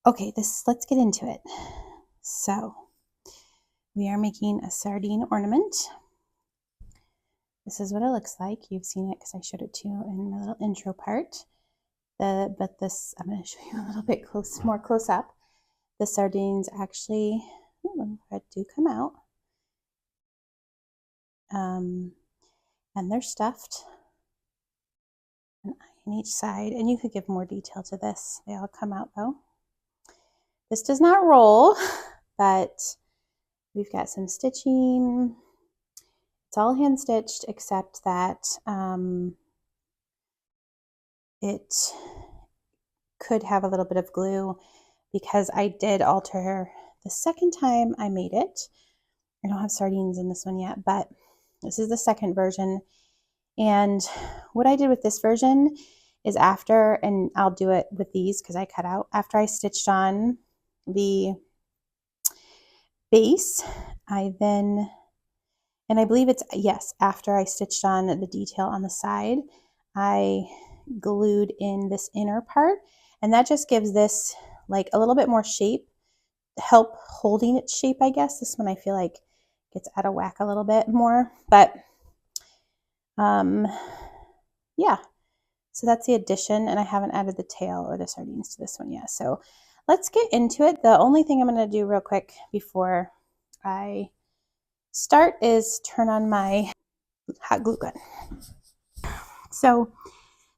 Okay, let's get into it. So we are making a sardine ornament. This is what it looks like. You've seen it because I showed it to you in my little intro part. But this, I'm going to show you a little bit more close up. The sardines actually, do come out. And they're stuffed, an eye on each side. And you could give more detail to this. They all come out though. This does not roll, but we've got some stitching. It's all hand stitched except that it could have a little bit of glue because I did alter the second time I made it. I don't have sardines in this one yet, but this is the second version. And what I did with this version is after, and I'll do it with these because I cut out, after I stitched on the base, I then, and I believe it's, yes, after I stitched on the detail on the side, I glued in this inner part, and that just gives this like a little bit more shape, help holding its shape, I guess. This one I feel like gets out of whack a little bit more, but yeah, so that's the addition, and I haven't added the tail or the sardines to this one yet. So let's get into it. The only thing I'm going to do real quick before I start is turn on my hot glue gun. So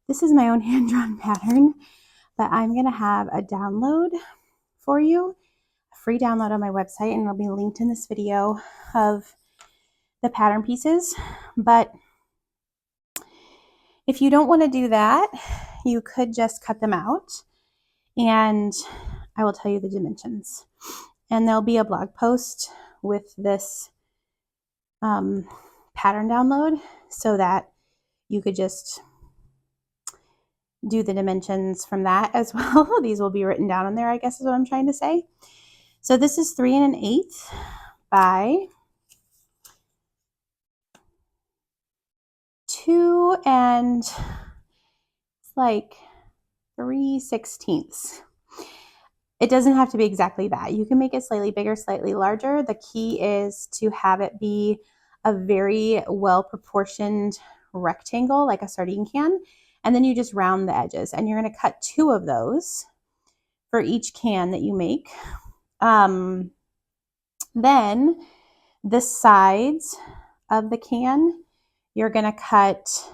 this is my own hand-drawn pattern, but I'm going to have a download for you, a free download on my website, and it'll be linked in this video of the pattern pieces. But if you don't want to do that, you could just cut them out, and I will tell you the dimensions. And there'll be a blog post with this pattern download so that you could just do the dimensions from that as well. These will be written down in there, I guess is what I'm trying to say. So this is 3 1/8 by 2 and it's like 3/16. It doesn't have to be exactly that. You can make it slightly bigger, slightly larger. The key is to have it be a very well proportioned rectangle like a sardine can, and then you just round the edges, and you're going to cut 2 of those for each can that you make. Then the sides of the can, you're going to cut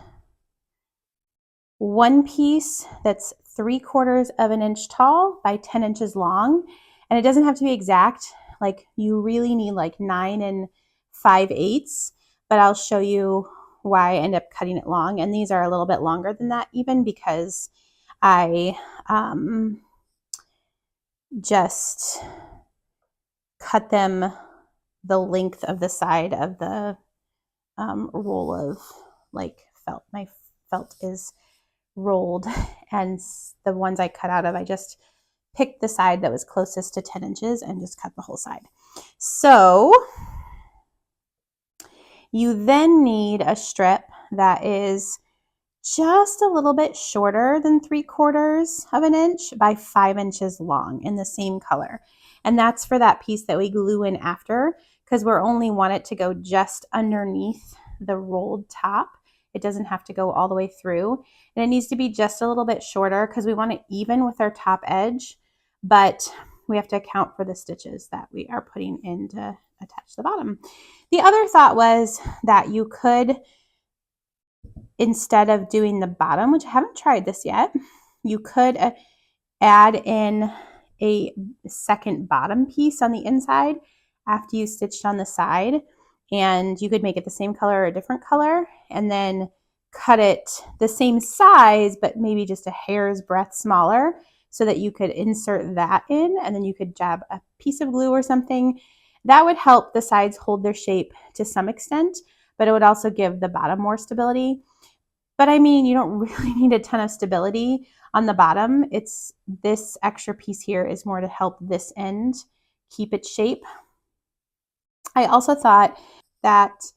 one piece that's 3/4 of an inch tall by 10 inches long. And it doesn't have to be exact. Like you really need like 9 5/8, but I'll show you why I end up cutting it long. And these are a little bit longer than that even because I just cut them the length of the side of the roll of like felt. My felt is rolled, and the ones I cut out of, I just picked the side that was closest to 10 inches and just cut the whole side. So you then need a strip that is just a little bit shorter than 3/4 of an inch by 5 inches long in the same color. And that's for that piece that we glue in after, because we're only want it to go just underneath the rolled top. It doesn't have to go all the way through. And it needs to be just a little bit shorter because we want it even with our top edge, but we have to account for the stitches that we are putting in to attach the bottom. The other thought was that you could, instead of doing the bottom, which I haven't tried this yet, you could add in a second bottom piece on the inside after you stitched on the side, and you could make it the same color or a different color and then cut it the same size but maybe just a hair's breadth smaller so that you could insert that in, and then you could jab a piece of glue or something. That would help the sides hold their shape to some extent, but it would also give the bottom more stability. But I mean, you don't really need a ton of stability on the bottom. It's this extra piece here is more to help this end keep its shape. I also thought that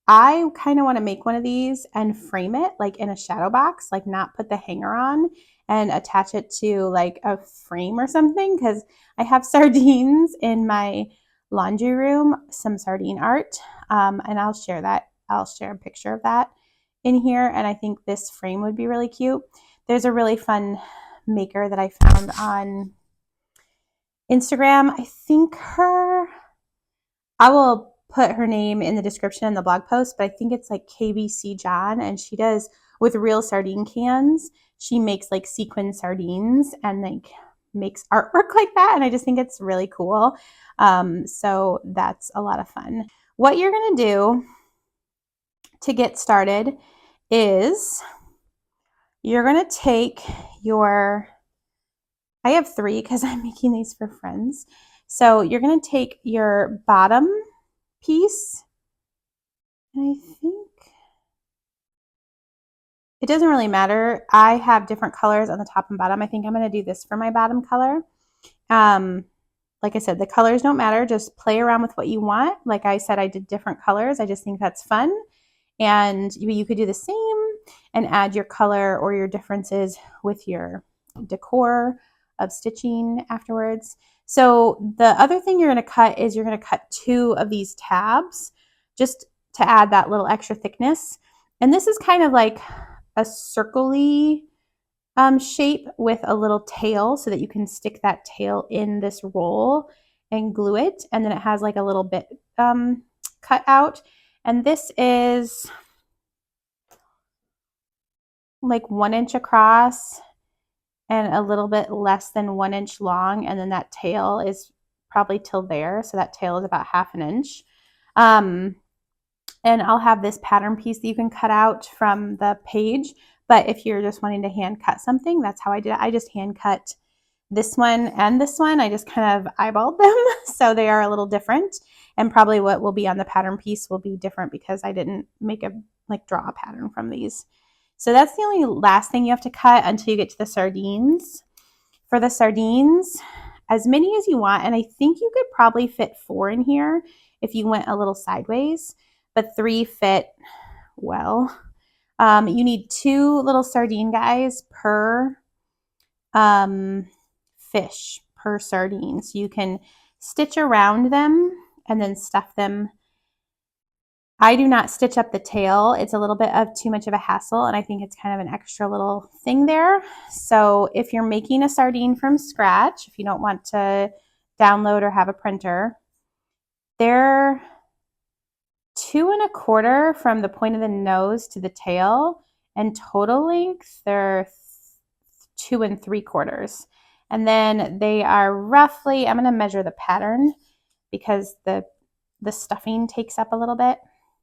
I kind of want to make one of these and frame it like in a shadow box, like not put the hanger on and attach it to like a frame or something, because I have sardines in my laundry room, some sardine art, and I'll share that. I'll share a picture of that in here, and I think this frame would be really cute. There's a really fun maker that I found on Instagram. I will put her name in the description in the blog post, but I think it's like KBC John, and she does with real sardine cans. She makes like sequin sardines and like makes artwork like that, and I just think it's really cool. So that's a lot of fun. What you're gonna do to get started is you're gonna take your, I have 3 because I'm making these for friends. So you're gonna take your bottom piece, and I think it doesn't really matter. I have different colors on the top and bottom. I think I'm going to do this for my bottom color. Like I said, the colors don't matter. Just play around with what you want. Like I said, I did different colors. I just think that's fun. And you could do the same and add your color or your differences with your decor of stitching afterwards. So the other thing you're going to cut is you're going to cut 2 of these tabs just to add that little extra thickness. And this is kind of like a circle-y shape with a little tail so that you can stick that tail in this roll and glue it. And then it has like a little bit cut out. And this is like 1 inch across and a little bit less than 1 inch long. And then that tail is probably till there. So that tail is about 1/2 inch. And I'll have this pattern piece that you can cut out from the page. But if you're just wanting to hand cut something, that's how I did it. I just hand cut this one and this one. I just kind of eyeballed them. So they are a little different. And probably what will be on the pattern piece will be different because I didn't draw a pattern from these. So that's the only last thing you have to cut until you get to the sardines. For the sardines, as many as you want. And I think you could probably fit 4 in here if you went a little sideways, but 3 fit well. You need 2 little sardine guys per fish, per sardine. So you can stitch around them and then stuff them. I do not stitch up the tail. It's a little bit of too much of a hassle, and I think it's kind of an extra little thing there. So if you're making a sardine from scratch, if you don't want to download or have a printer, they're 2 1/4 from the point of the nose to the tail, and total length they're 2 3/4. And then they are roughly, I'm going to measure the pattern because the stuffing takes up a little bit.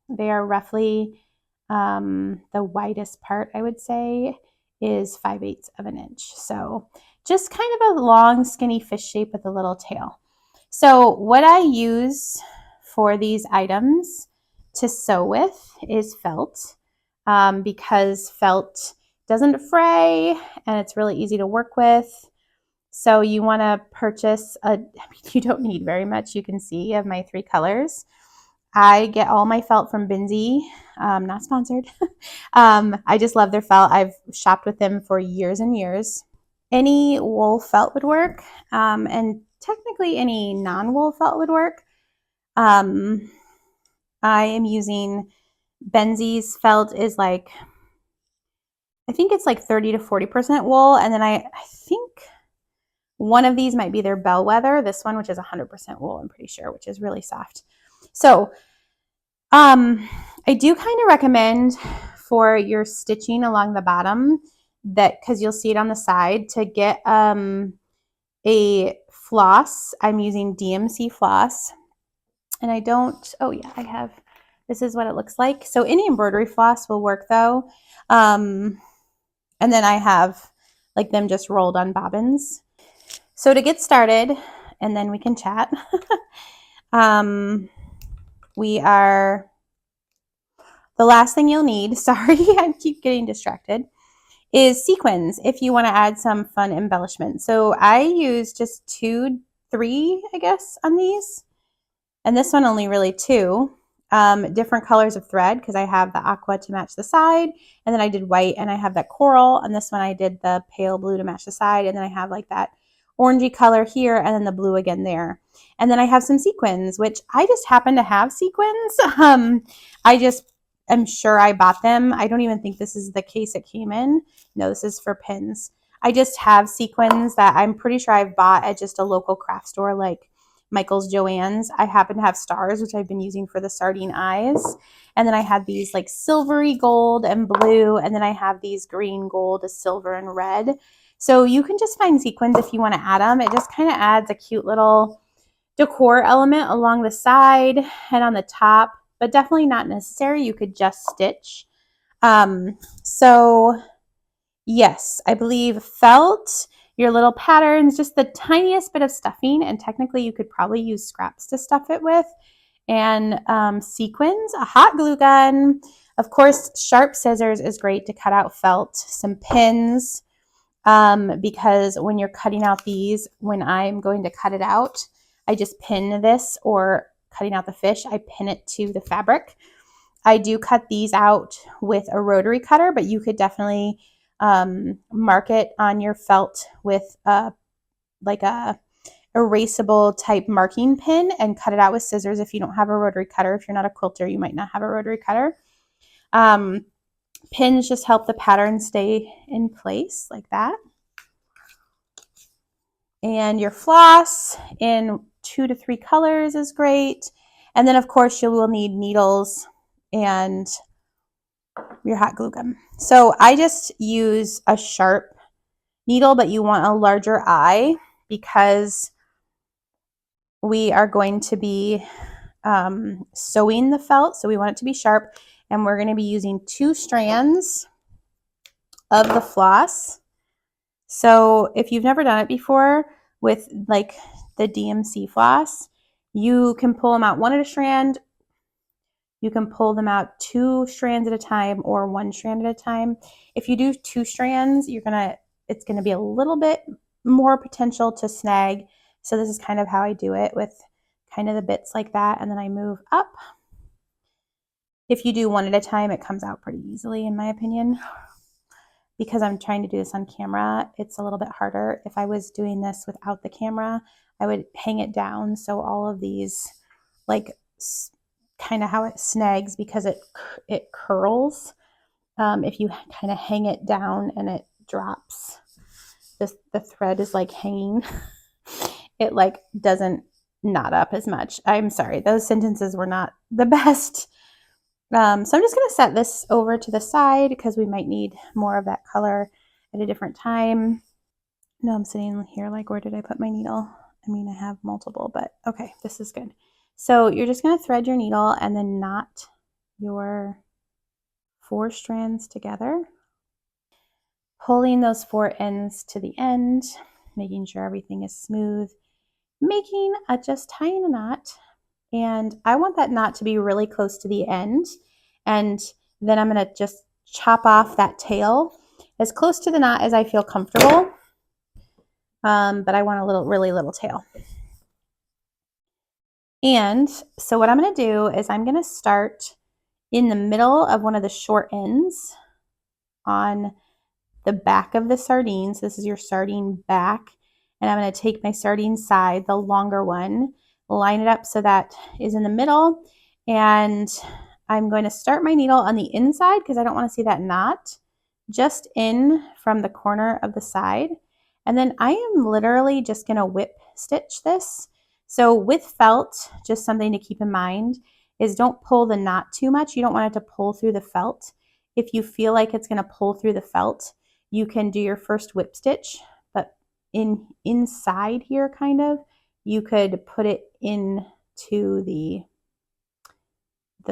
They are roughly the widest part, I would say, is 5/8 of an inch. So just kind of a long skinny fish shape with a little tail. So what I use for these items to sew with is felt, because felt doesn't fray and it's really easy to work with. So you want to purchase you don't need very much. You can see of my 3 colors. I get all my felt from Binsey, not sponsored. I just love their felt. I've shopped with them for years and years. Any wool felt would work, and technically any non-wool felt would work. I am using Binsey's felt is like, I think it's like 30 to 40% wool, and then I think one of these might be their bellwether, this one, which is 100% wool, I'm pretty sure, which is really soft. So I do kind of recommend for your stitching along the bottom that, because you'll see it on the side, to get a floss. I'm using DMC floss, and I don't, oh yeah, I have, this is what it looks like. So any embroidery floss will work though. And then I have like them just rolled on bobbins. So to get started, and then we can chat, the last thing you'll need, sorry, I keep getting distracted, is sequins if you want to add some fun embellishment. So I use just 2, 3, I guess, on these. And this one only really 2. different colors of thread because I have the aqua to match the side, and then I did white, and I have that coral, and this one I did the pale blue to match the side, and then I have like that orangey color here, and then the blue again there. And then I have some sequins, which I just happen to have sequins. I just am sure I bought them. I don't even think this is the case it came in. No, this is for pins. I just have sequins that I'm pretty sure I've bought at just a local craft store like Michael's, Joann's. I happen to have stars, which I've been using for the sardine eyes. And then I have these like silvery gold and blue. And then I have these green, gold, silver, and red. So you can just find sequins if you want to add them. It just kind of adds a cute little decor element along the side and on the top, but definitely not necessary. You could just stitch. So yes, I believe felt, your little patterns, just the tiniest bit of stuffing, and technically you could probably use scraps to stuff it with, and sequins, a hot glue gun, of course, sharp scissors is great to cut out felt, some pins, because when you're cutting out these, when I'm going to cut it out, I just pin this, or cutting out the fish, I pin it to the fabric. I do cut these out with a rotary cutter, but you could definitely mark it on your felt with like a erasable type marking pin and cut it out with scissors if you don't have a rotary cutter. If you're not a quilter, you might not have a rotary cutter. Pins just help the pattern stay in place like that. And your floss in 2 to 3 colors is great. And then of course you will need needles and your hot glue gun. So I just use a sharp needle, but you want a larger eye because we are going to be sewing the felt. So we want it to be sharp, and we're going to be using 2 strands of the floss. So if you've never done it before with like the DMC floss, you can pull them out one at a strand. You can pull them out 2 strands at a time or 1 strand at a time. If you do 2 strands, it's gonna be a little bit more potential to snag. So this is kind of how I do it, with kind of the bits like that, and then I move up. If you do 1 at a time, it comes out pretty easily in my opinion. Because I'm trying to do this on camera, it's a little bit harder. If I was doing this without the camera, I would hang it down so all of these, like kind of how it snags because it curls. If you kind of hang it down and it drops, the thread is like hanging. It like doesn't knot up as much. I'm sorry, those sentences were not the best. So I'm just going to set this over to the side because we might need more of that color at a different time. No, I'm sitting here like, where did I put my needle? I mean, I have multiple, but okay, this is good. So you're just going to thread your needle and then knot your 4 strands together, pulling those 4 ends to the end, making sure everything is smooth, just tying a knot. And I want that knot to be really close to the end. And then I'm going to just chop off that tail as close to the knot as I feel comfortable. But I want a really little tail. And so what I'm going to do is I'm going to start in the middle of one of the short ends on the back of the sardines. This is your sardine back. And I'm going to take my sardine side, the longer one, line it up so that is in the middle. And I'm going to start my needle on the inside because I don't want to see that knot, just in from the corner of the side. And then I am literally just going to whip stitch this. So with felt, just something to keep in mind is don't pull the knot too much. You don't want it to pull through the felt. If you feel like it's going to pull through the felt, you can do your first whip stitch, but inside here kind of, you could put it into the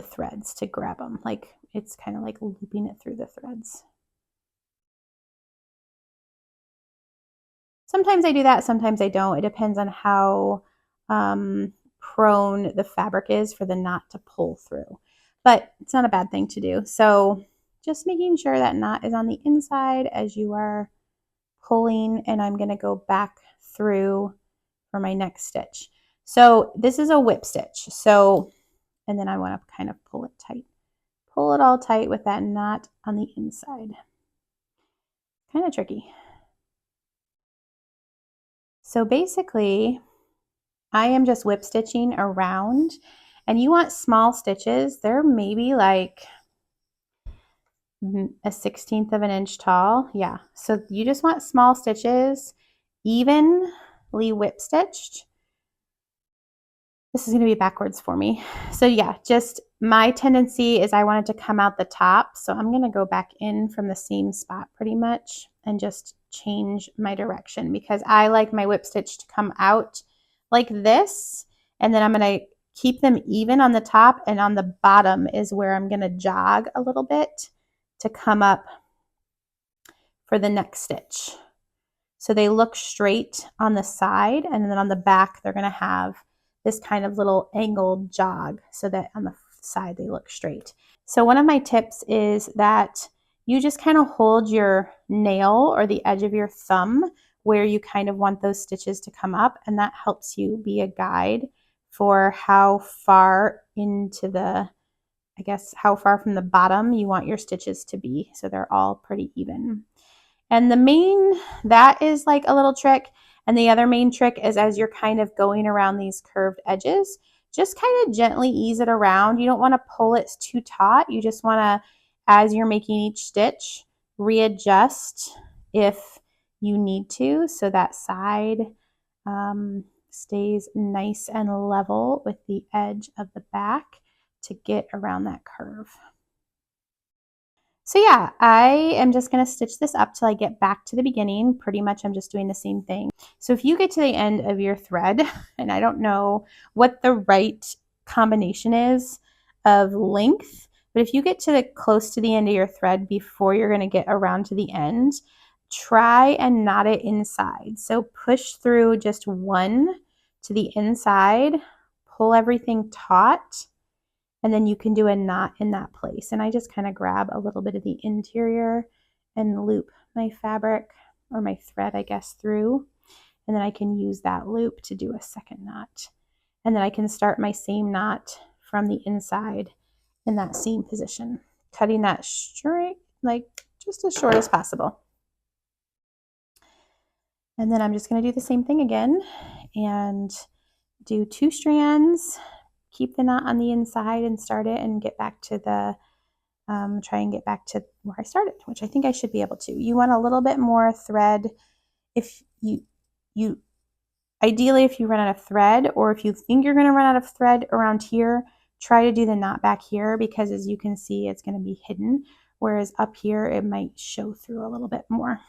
threads to grab them. Like it's kind of like looping it through the threads. Sometimes I do that, sometimes I don't. It depends on how prone the fabric is for the knot to pull through. But it's not a bad thing to do. So just making sure that knot is on the inside as you are pulling, and I'm going to go back through for my next stitch. So this is a whip stitch. So and then I want to kind of pull it tight. Pull it all tight with that knot on the inside. Kind of tricky. So basically, I am just whip stitching around, and you want small stitches. They're maybe like a 1/16 of an inch tall. Yeah, so you just want small stitches, evenly whip stitched. This is going to be backwards for me. So yeah, just my tendency is I want it to come out the top. So I'm going to go back in from the same spot pretty much and just change my direction because I like my whip stitch to come out like this. And then I'm going to keep them even on the top, and on the bottom is where I'm going to jog a little bit to come up for the next stitch. So they look straight on the side, and then on the back they're going to have this kind of little angled jog so that on the side they look straight. So one of my tips is that you just kind of hold your nail or the edge of your thumb where you kind of want those stitches to come up, and that helps you be a guide for how far into the, I guess, how far from the bottom you want your stitches to be so they're all pretty even. And that is like a little trick. And the other main trick is as you're kind of going around these curved edges, just kind of gently ease it around. You don't want to pull it too taut. You just want to, as you're making each stitch, readjust if you need to so that side stays nice and level with the edge of the back to get around that curve. So yeah, I am just going to stitch this up till I get back to the beginning. Pretty much I'm just doing the same thing. So if you get to the end of your thread, and I don't know what the right combination is of length, but if you get to close to the end of your thread before you're going to get around to the end, try and knot it inside. So push through just one to the inside, pull everything taut, and then you can do a knot in that place. And I just kind of grab a little bit of the interior and loop my fabric, or my thread, I guess, through. And then I can use that loop to do a second knot. And then I can start my same knot from the inside in that same position, cutting that straight, like just as short as possible. And then I'm just going to do the same thing again and do 2 strands, keep the knot on the inside and start it and get back to the, try and get back to where I started, which I think I should be able to. You want a little bit more thread. If you ideally, if you run out of thread, or if you think you're going to run out of thread around here, try to do the knot back here, because as you can see, it's going to be hidden. Whereas up here, it might show through a little bit more.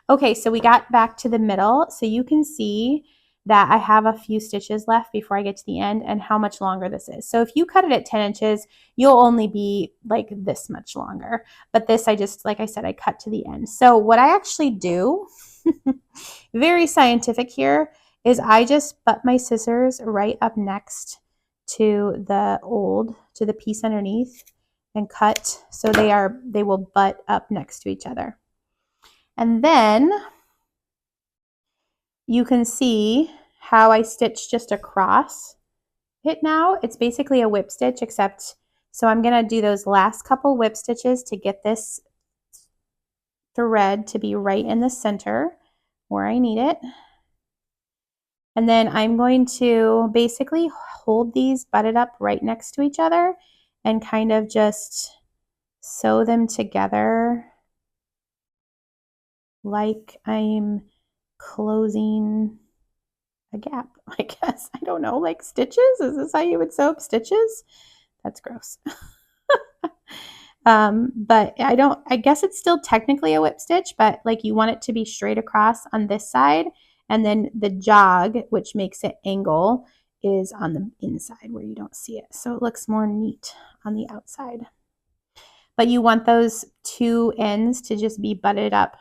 Okay, so we got back to the middle. So you can see that I have a few stitches left before I get to the end and how much longer this is. So if you cut it at 10 inches, you'll only be like this much longer. But this, I just, like I said, I cut to the end. So what I actually do, very scientific here, is I just butt my scissors right up next to the piece underneath and cut so they will butt up next to each other. And then you can see how I stitch just across it now. It's basically a whip stitch, except, so I'm going to do those last couple whip stitches to get this thread to be right in the center where I need it. And then I'm going to basically hold these butted up right next to each other and kind of just sew them together like I'm closing a gap, I guess. I don't know, like stitches? Is this how you would sew up stitches? That's gross. But I guess it's still technically a whip stitch, but like you want it to be straight across on this side, and then the jog, which makes it angle, is on the inside where you don't see it. So it looks more neat on the outside. But you want those 2 ends to just be butted up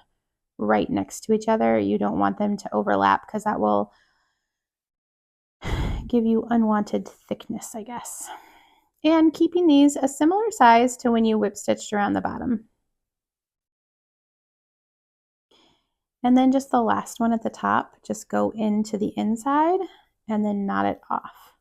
right next to each other. You don't want them to overlap, because that will give you unwanted thickness, I guess. And keeping these a similar size to when you whip stitched around the bottom. And then just the last one at the top, just go into the inside and then knot it off.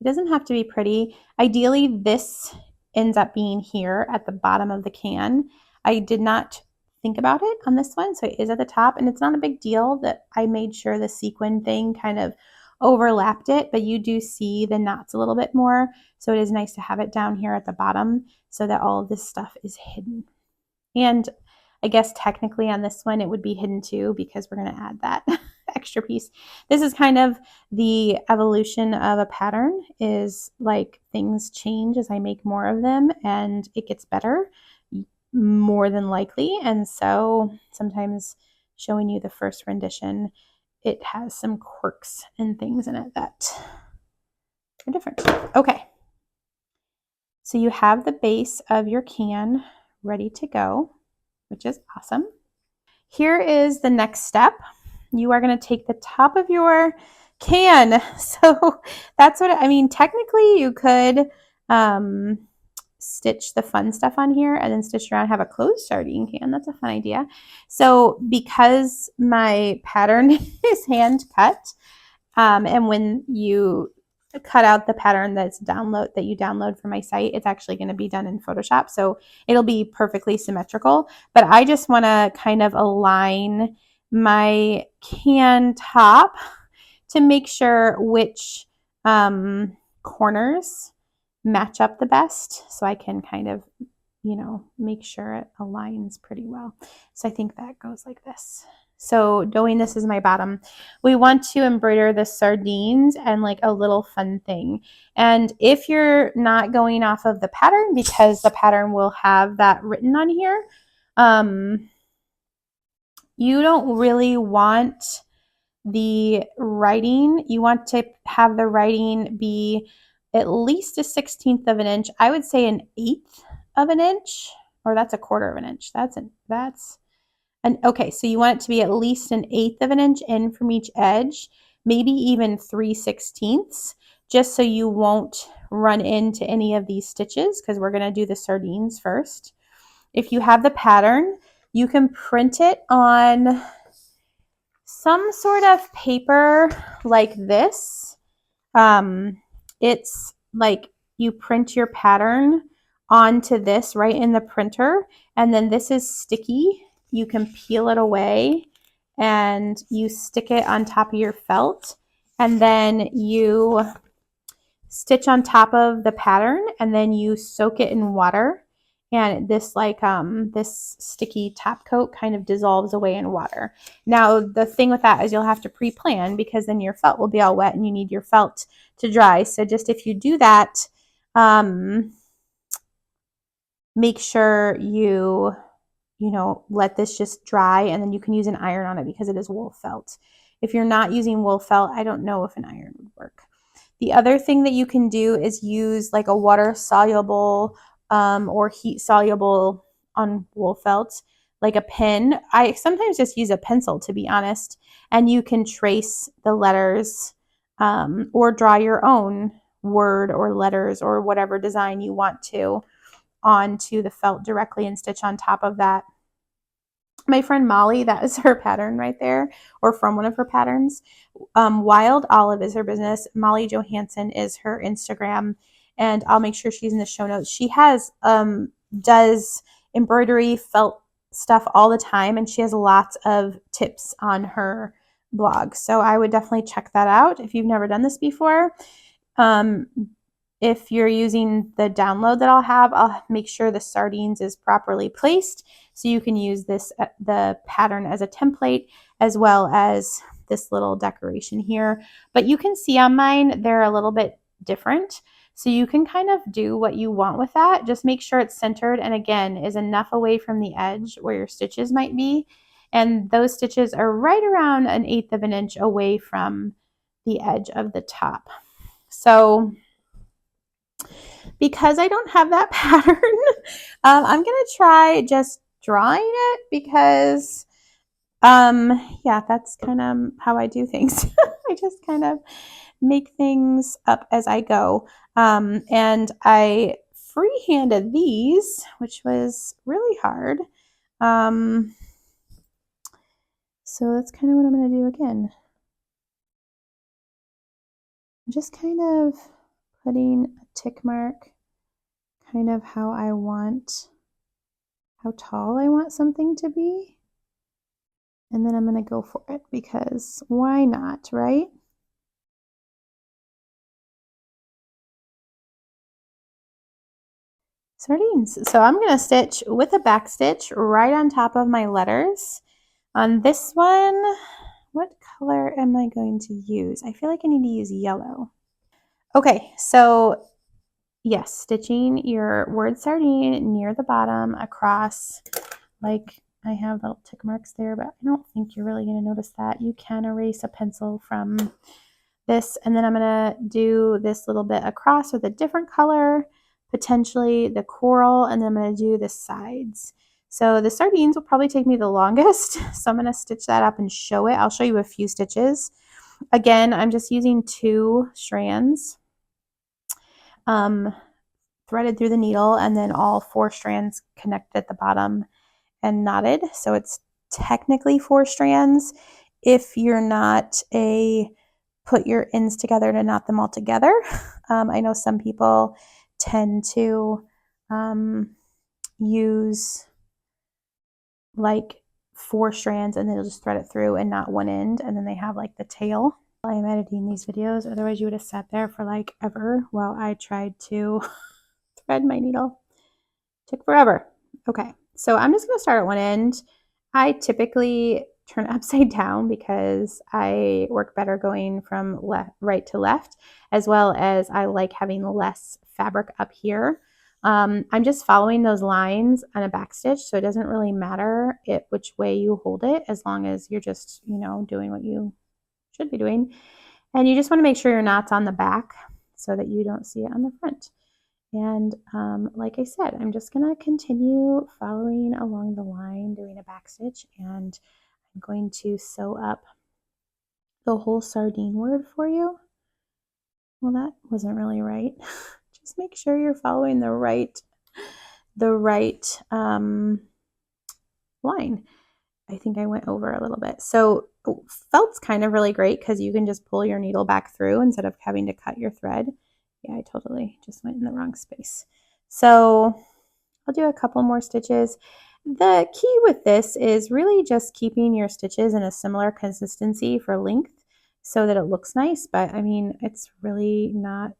It doesn't have to be pretty. Ideally, this ends up being here at the bottom of the can. I did not think about it on this one, so it is at the top, and it's not a big deal that I made sure the sequin thing kind of overlapped it, but you do see the knots a little bit more, so it is nice to have it down here at the bottom so that all of this stuff is hidden. And I guess technically on this one it would be hidden too because we're going to add that extra piece. This is kind of the evolution of a pattern, is like things change as I make more of them and it gets better more than likely. And so sometimes showing you the first rendition, it has some quirks and things in it that are different. Okay. So you have the base of your can ready to go, which is awesome. Here is the next step. You are going to take the top of your can. So that's what, I mean, technically you could stitch the fun stuff on here and then stitch around, have a closed sardine can. That's a fun idea. So because my pattern is hand cut, and when you cut out the pattern that you download from my site, it's actually going to be done in Photoshop, so it'll be perfectly symmetrical. But I just want to kind of align my can top to make sure which corners match up the best, so I can kind of, you know, make sure it aligns pretty well. So I think that goes like this. So knowing this is my bottom, we want to embroider the sardines and like a little fun thing. And if you're not going off of the pattern, because the pattern will have that written on here, you don't really want the writing. You want to have the writing be at least a 1/16 of an inch. I would say an 1/8 of an inch, or that's a 1/4 of an inch. Okay, so you want it to be at least an 1/8 of an inch in from each edge, maybe even 3/16, just so you won't run into any of these stitches, because we're going to do the sardines first. If you have the pattern, you can print it on some sort of paper like this. It's like you print your pattern onto this right in the printer, and then this is sticky. You can peel it away and you stick it on top of your felt, and then you stitch on top of the pattern, and then you soak it in water, and this this sticky top coat kind of dissolves away in water. Now the thing with that is you'll have to pre-plan, because then your felt will be all wet and you need your felt to dry. So just if you do that, make sure you let this just dry, and then you can use an iron on it because it is wool felt. If you're not using wool felt, I don't know if an iron would work. The other thing that you can do is use like a water soluble or heat soluble on wool felt, like a pen. I sometimes just use a pencil, to be honest, and you can trace the letters or draw your own word or letters or whatever design you want to onto the felt directly and stitch on top of that. My friend Molly, that is her pattern right there, or from one of her patterns. Wild Olive is her business. Molly Johansson is her Instagram, and I'll make sure she's in the show notes. She has does embroidery felt stuff all the time, and she has lots of tips on her blog. So I would definitely check that out if you've never done this before. If you're using the download that I'll make sure the sardines is properly placed, so you can use the pattern as a template, as well as this little decoration here. But you can see on mine, they're a little bit different. So you can kind of do what you want with that. Just make sure it's centered, and again, is enough away from the edge where your stitches might be. And those stitches are right around an 1/8 of an inch away from the edge of the top. So because I don't have that pattern, I'm going to try just drawing it, because yeah, that's kind of how I do things. I just kind of make things up as I go. And I freehanded these, which was really hard. So that's kind of what I'm going to do again. I'm just kind of putting a tick mark, kind of how tall I want something to be. And then I'm going to go for it because why not, right? Sardines. So I'm going to stitch with a back stitch right on top of my letters. On this one, what color am I going to use? I feel like I need to use yellow. Okay, so yes, stitching your word sardine near the bottom across, like I have little tick marks there, but I don't think you're really going to notice that. You can erase a pencil from this, and then I'm going to do this little bit across with a different color, potentially the coral, and then I'm going to do the sides. So the sardines will probably take me the longest, so I'm going to stitch that up and show it. I'll show you a few stitches. Again, I'm just using 2 strands threaded through the needle, and then all 4 strands connected at the bottom and knotted. So it's technically 4 strands if you're not a put your ends together to knot them all together. I know some people tend to use like 4 strands and then they'll just thread it through and knot one end, and then they have like the tail. I'm editing these videos, otherwise you would have sat there for like ever while I tried to thread my needle. Took forever. Okay, so I'm just going to start at one end. I typically turn upside down because I work better going from right to left, as well as I like having less fabric up here. I'm just following those lines on a back stitch, so it doesn't really matter which way you hold it, as long as you're just, doing what you should be doing. And you just want to make sure your knot's on the back so that you don't see it on the front. And like I said, I'm just going to continue following along the line, doing a back stitch, and I'm going to sew up the whole sardine word for you. Well, that wasn't really right. Just make sure you're following the right line. I think I went over a little bit. So felt's kind of really great because you can just pull your needle back through instead of having to cut your thread. Yeah, I totally just went in the wrong space. So I'll do a couple more stitches. The key with this is really just keeping your stitches in a similar consistency for length so that it looks nice. But I mean, it's really not,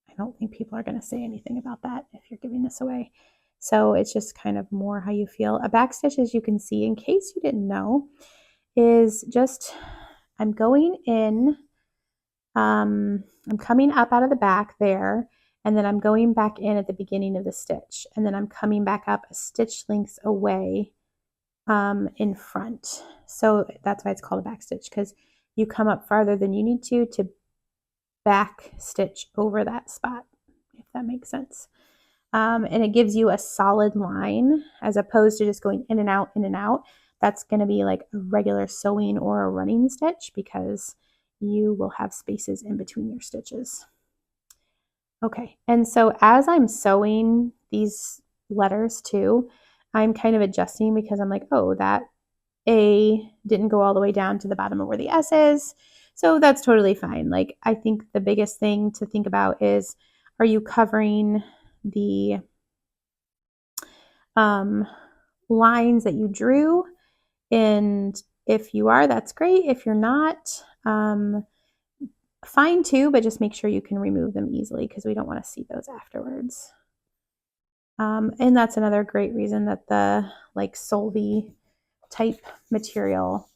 I don't think people are going to say anything about that if you're giving this away. So it's just kind of more how you feel. A back stitch, as you can see, in case you didn't know, is just, I'm going in, I'm coming up out of the back there, and then I'm going back in at the beginning of the stitch, and then I'm coming back up a stitch lengths away in front. So that's why it's called a back stitch, because you come up farther than you need to back stitch over that spot, if that makes sense. And it gives you a solid line as opposed to just going in and out, in and out. That's going to be like a regular sewing or a running stitch because you will have spaces in between your stitches. Okay, and so as I'm sewing these letters too, I'm kind of adjusting because I'm like, oh, that A didn't go all the way down to the bottom of where the S is. So that's totally fine. Like, I think the biggest thing to think about is, are you covering the lines that you drew? And if you are, that's great. If you're not, fine too, but just make sure you can remove them easily because we don't want to see those afterwards. And that's another great reason that the like Solvay type material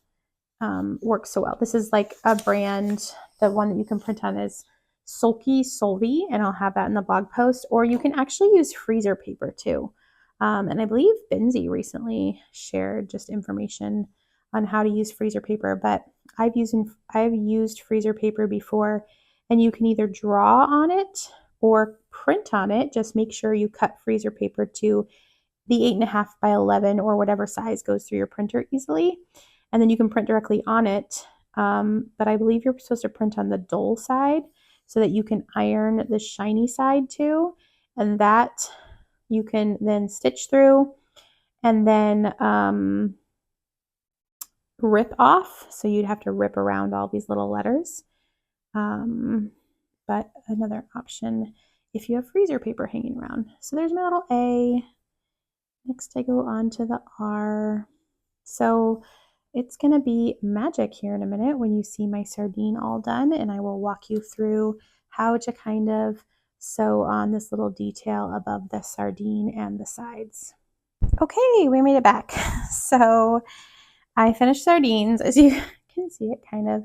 works so well. This is like a brand, the one that you can print on is Sulky Solvay, and I'll have that in the blog post, or you can actually use freezer paper too. And I believe Benzie recently shared just information on how to use freezer paper, but I've used freezer paper before, and you can either draw on it or print on it. Just make sure you cut freezer paper to the 8.5 by 11 or whatever size goes through your printer easily. And then you can print directly on it. But I believe you're supposed to print on the dull side so that you can iron the shiny side too. And that you can then stitch through and then rip off, so you'd have to rip around all these little letters. But another option if you have freezer paper hanging around. So there's my little A. Next I go on to the R. So it's going to be magic here in a minute when you see my sardine all done, and I will walk you through how to kind of sew on this little detail above the sardine and the sides. Okay, we made it back. So I finished sardines. As you can see, it kind of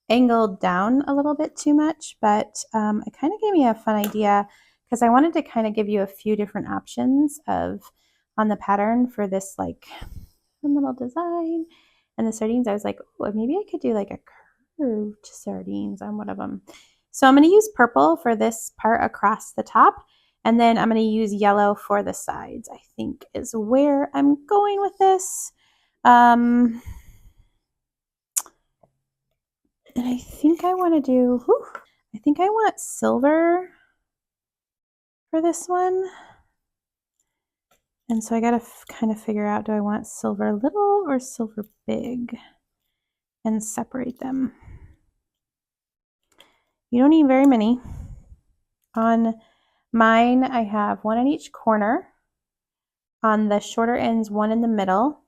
angled down a little bit too much, but it kind of gave me a fun idea because I wanted to kind of give you a few different options of on the pattern for this like little design. And the sardines, I was like, oh, maybe I could do like a curved sardines on one of them. So I'm going to use purple for this part across the top, and then I'm going to use yellow for the sides, I think is where I'm going with this. And I think I want to do, I think I want silver for this one. And so I got to kind of figure out, do I want silver little or silver big, and separate them. You don't need very many. On mine, I have one on each corner. On the shorter ends, one in the middle,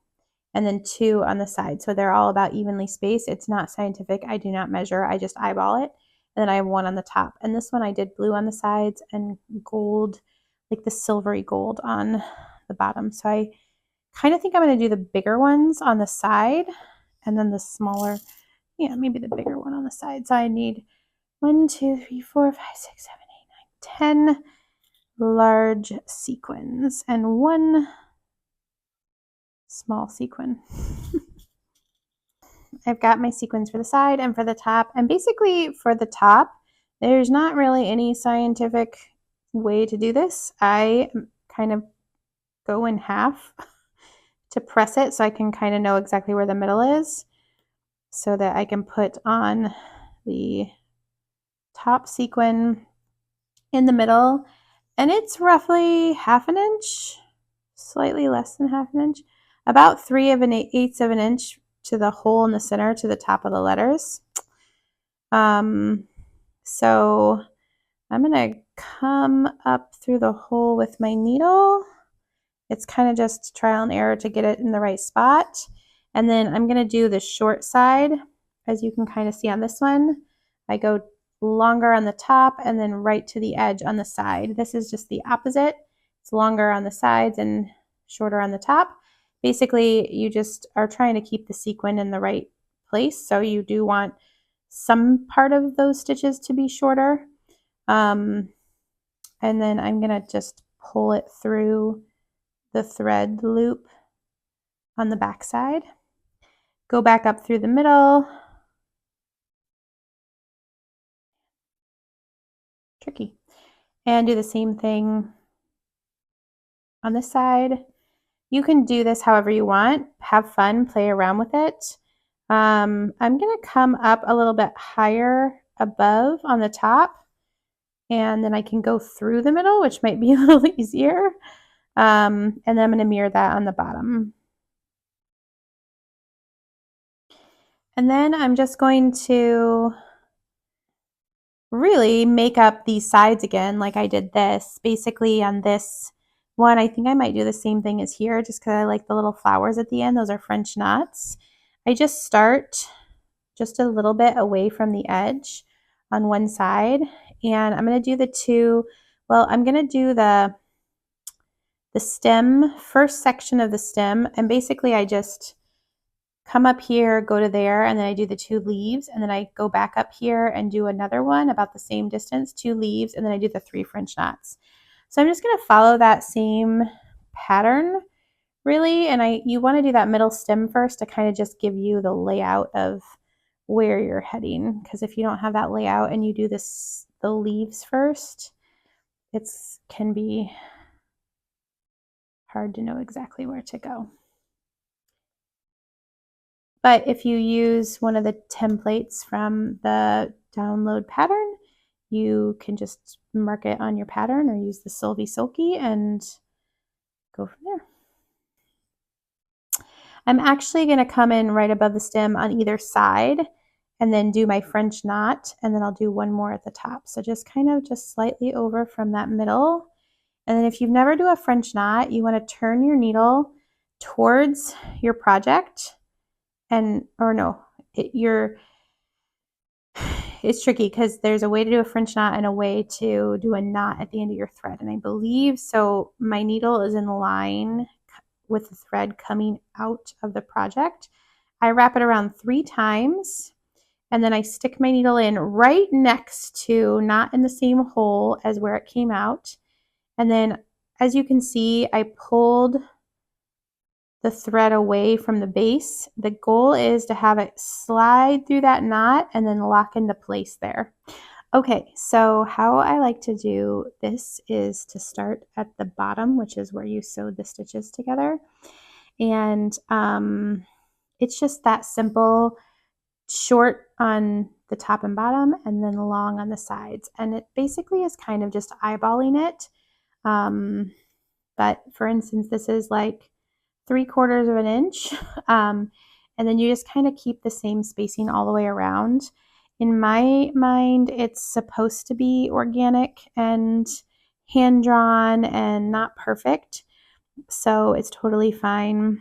and then two on the side. So they're all about evenly spaced. It's not scientific. I do not measure. I just eyeball it. And then I have one on the top. And this one I did blue on the sides and gold, like the silvery gold on the bottom. So I kind of think I'm going to do the bigger ones on the side and then the smaller, yeah, maybe the bigger one on the side. So I need 1, 2, 3, 4, 5, 6, 7, 8, 9, 10 large sequins and one small sequin. I've got my sequins for the side and for the top. And basically for the top, there's not really any scientific way to do this. I kind of go in half to press it so I can kind of know exactly where the middle is, so that I can put on the top sequin in the middle. And it's roughly 1/2 inch, slightly less than 1/2 inch, about 3/8 of an inch to the hole in the center to the top of the letters. So I'm gonna come up through the hole with my needle. It's kind of just trial and error to get it in the right spot. And then I'm gonna do the short side. As you can kind of see on this one, I go longer on the top and then right to the edge on the side. This is just the opposite. It's longer on the sides and shorter on the top. Basically, you just are trying to keep the sequin in the right place. So you do want some part of those stitches to be shorter. And then I'm going to just pull it through the thread loop on the back side. Go back up through the middle. Tricky. And do the same thing on this side. You can do this however you want. Have fun, play around with it. I'm going to come up a little bit higher above on the top, and then I can go through the middle, which might be a little easier. And then I'm going to mirror that on the bottom. And then I'm just going to really make up these sides again like I did this. Basically on this one, I think I might do the same thing as here just because I like the little flowers at the end. Those are French knots. I just start just a little bit away from the edge on one side, and I'm going to do the two, well, I'm going to do the stem, first section of the stem, and basically I just come up here, go to there, and then I do the 2 leaves, and then I go back up here and do another one about the same distance, 2 leaves, and then I do the 3 French knots. So I'm just going to follow that same pattern really, and you want to do that middle stem first to kind of just give you the layout of where you're heading, because if you don't have that layout and you do the leaves first, it can be hard to know exactly where to go. But if you use one of the templates from the download pattern, you can just mark it on your pattern or use the Sylvie Silky and go from there. I'm actually going to come in right above the stem on either side and then do my French knot, and then I'll do one more at the top. So just kind of just slightly over from that middle. And then if you've never do a French knot, you want to turn your needle towards your project and, or no, it's tricky because there's a way to do a French knot and a way to do a knot at the end of your thread. And I believe, so my needle is in line with the thread coming out of the project. I wrap it around 3 times and then I stick my needle in right next to, not in the same hole as where it came out. And then as you can see, I pulled the thread away from the base. The goal is to have it slide through that knot and then lock into place there. Okay, so how I like to do this is to start at the bottom, which is where you sewed the stitches together. And it's just that simple, short on the top and bottom and then long on the sides. And it basically is kind of just eyeballing it. But for instance, this is like 3/4 of an inch. And then you just kind of keep the same spacing all the way around. In my mind, it's supposed to be organic and hand-drawn and not perfect. So it's totally fine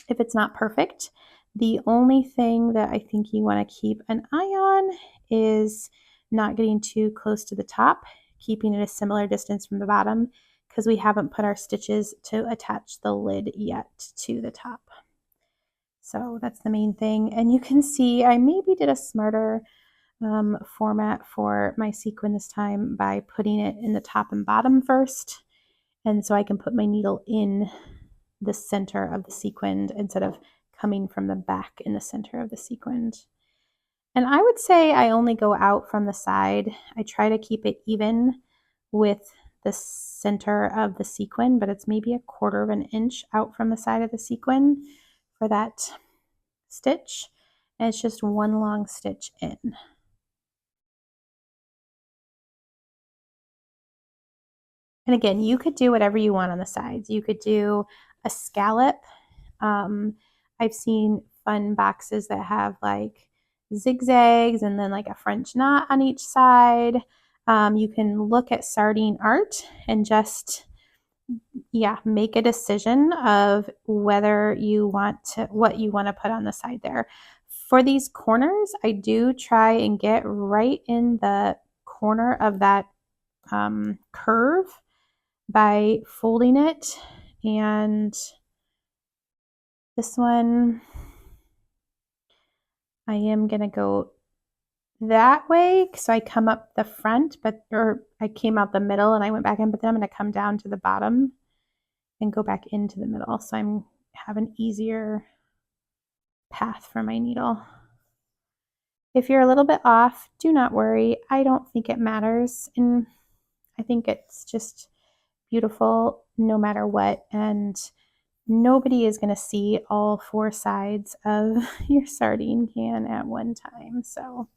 if it's not perfect. The only thing that I think you want to keep an eye on is not getting too close to the top, keeping it a similar distance from the bottom, because we haven't put our stitches to attach the lid yet to the top. So that's the main thing. And you can see I maybe did a smarter format for my sequin this time by putting it in the top and bottom first. And so I can put my needle in the center of the sequin instead of coming from the back in the center of the sequin. And I would say I only go out from the side. I try to keep it even with the center of the sequin, but it's maybe 1/4 of an inch out from the side of the sequin for that stitch. And it's just one long stitch in. And again, you could do whatever you want on the sides. You could do a scallop. I've seen fun boxes that have like zigzags and then like a French knot on each side. You can look at sardine art and just, yeah, make a decision of whether you want to, what you want to put on the side there. For these corners, I do try and get right in the corner of that curve by folding it. And this one, I am going to go that way. So I come up the front, or I came out the middle and I went back in, but then I'm going to come down to the bottom and go back into the middle. So I'm have an easier path for my needle. If you're a little bit off, do not worry. I don't think it matters. And I think it's just beautiful no matter what. And nobody is going to see all 4 sides of your sardine can at one time. So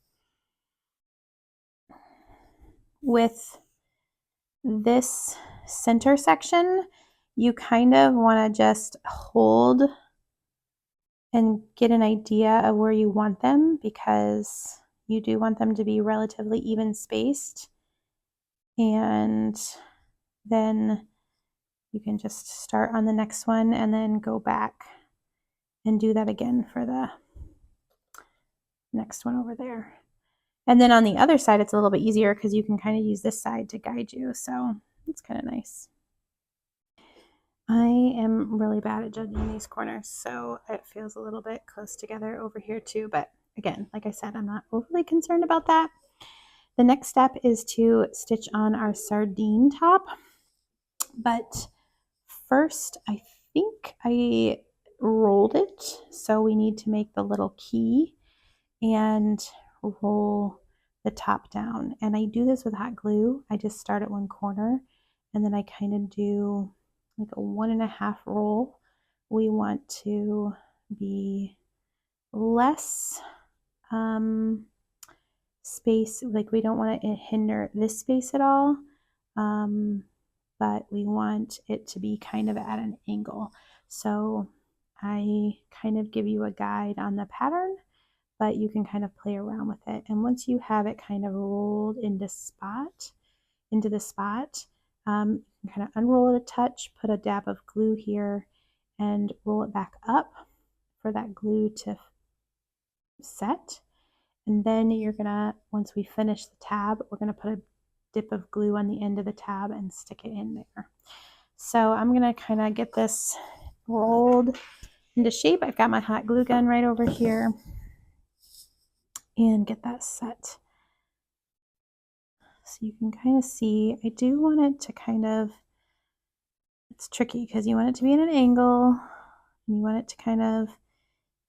with this center section, you kind of want to just hold and get an idea of where you want them, because you do want them to be relatively even spaced. And then you can just start on the next one and then go back and do that again for the next one over there. And then on the other side, it's a little bit easier because you can kind of use this side to guide you. So it's kind of nice. I am really bad at judging these corners, so it feels a little bit close together over here too. But again, like I said, I'm not overly concerned about that. The next step is to stitch on our sardine top. But first, I think I rolled it. So we need to make the little key and roll the top down. And I do this with hot glue. I just start at one corner and then I kind of do like a 1.5 roll. We want to be less space, like we don't want to hinder this space at all, but we want it to be kind of at an angle. So I kind of give you a guide on the pattern, but you can kind of play around with it. And once you have it kind of rolled into the spot, you can kind of unroll it a touch, put a dab of glue here, and roll it back up for that glue to set. And then you're gonna, once we finish the tab, we're gonna put a dip of glue on the end of the tab and stick it in there. So I'm gonna kind of get this rolled into shape. I've got my hot glue gun right over here and get that set. So you can kind of see, I do want it to kind of, it's tricky because you want it to be at an angle and you want it to kind of